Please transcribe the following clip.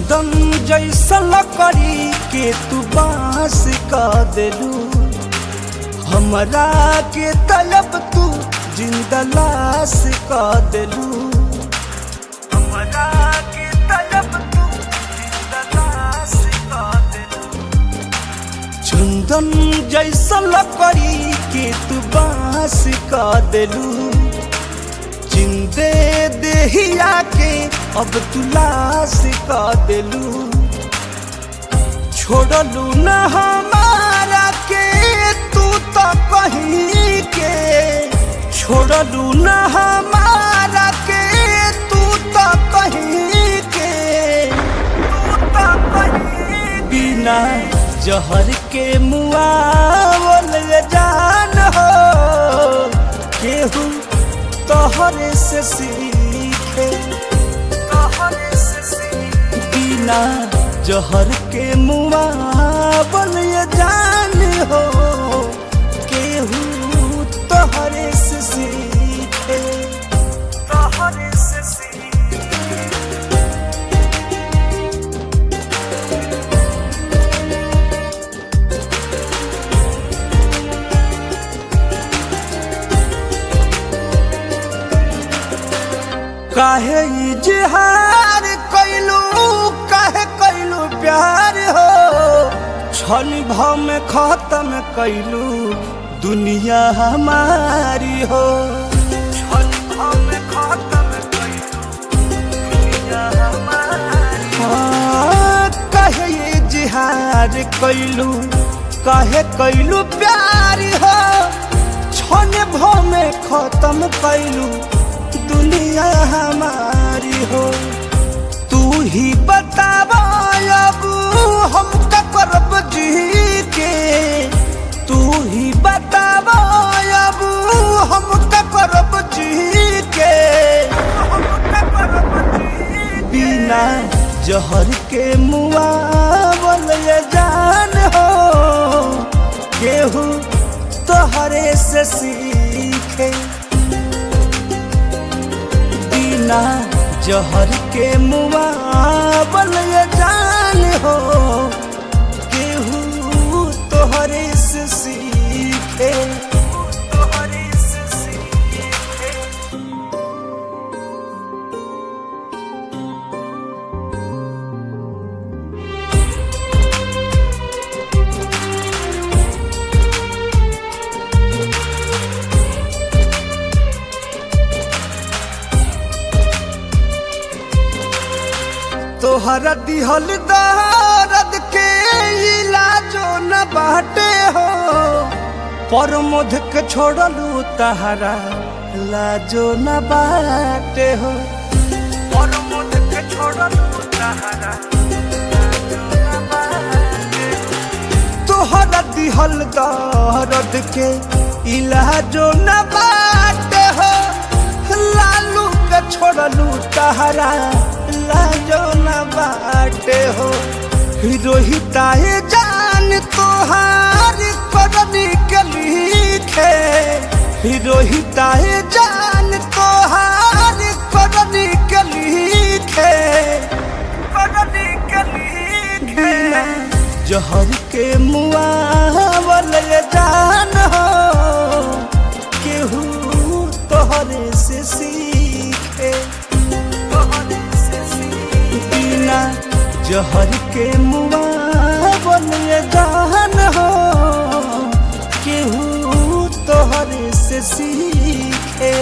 चंदन जैसा लकड़ी के तू बांस का देलू, हमरा के तलब तू जिंदा लाश का देलू, हमरा के तलब तू जिंदा लाश का देलू। चंदन जैसा लकड़ी के तू बांस का देलू, जिंदे देहिया के अब तू लाश का देलू। छोड़लू न हमारा के तू तो कहीं के, छोड़लू न हमारा के तू तो कहीं के, तू तो कहीं बिना जहर के मुआवल जान हो केहू तोहरे से सीखे, तोहरे से सीखे। बिना जहर के मुआवल जान हो केहू तोहरे से सीखे, तोहरे से सीखे। काहे इजहार कैलू, काहे कैलू प्यार हो, क्षण भाव में खत्म कैलू दुनिया हमारी हो, क्षण भाव में खत्म कैलू दुनिया हमारी हो। काहे इजहार कैलू, काहे कैलू प्यार हो, क्षण भाव में खत्म कैलू दुनिया हमारी हो। तू ही बतावा अब हम का करब जी के, तू ही बतावा अब हम का करब जी के, हम का करब जी। बिना जहर के मुआवल जान हो केहू तोहरे से सीखे, बिना जहर के मुआवल जान हो केहू तोहरे से सीखे, तोहरे से सीखे। तोहरा दिहल दर्द के इलाजो न बाटे हो, परमोध के छोड़लू तहरा लाजो न बाटे हो, परमोध के छोड़लू तहरा लाजो न बाटे। तोहरा दिहल दर्द के इलाजो न बाटे हो, लालू के छोड़लू तहरा लाजो न बाटे हो। रोहिताए जान तोहार करनी के लिखे, रोहिताए जान तोहार करनी के लिखे, करनी के लिखे। जहर के मुआवल जान हो केहू तोहरे से सीखे, जहर के मुआवल जान हो केहू तोहरे से सीखे।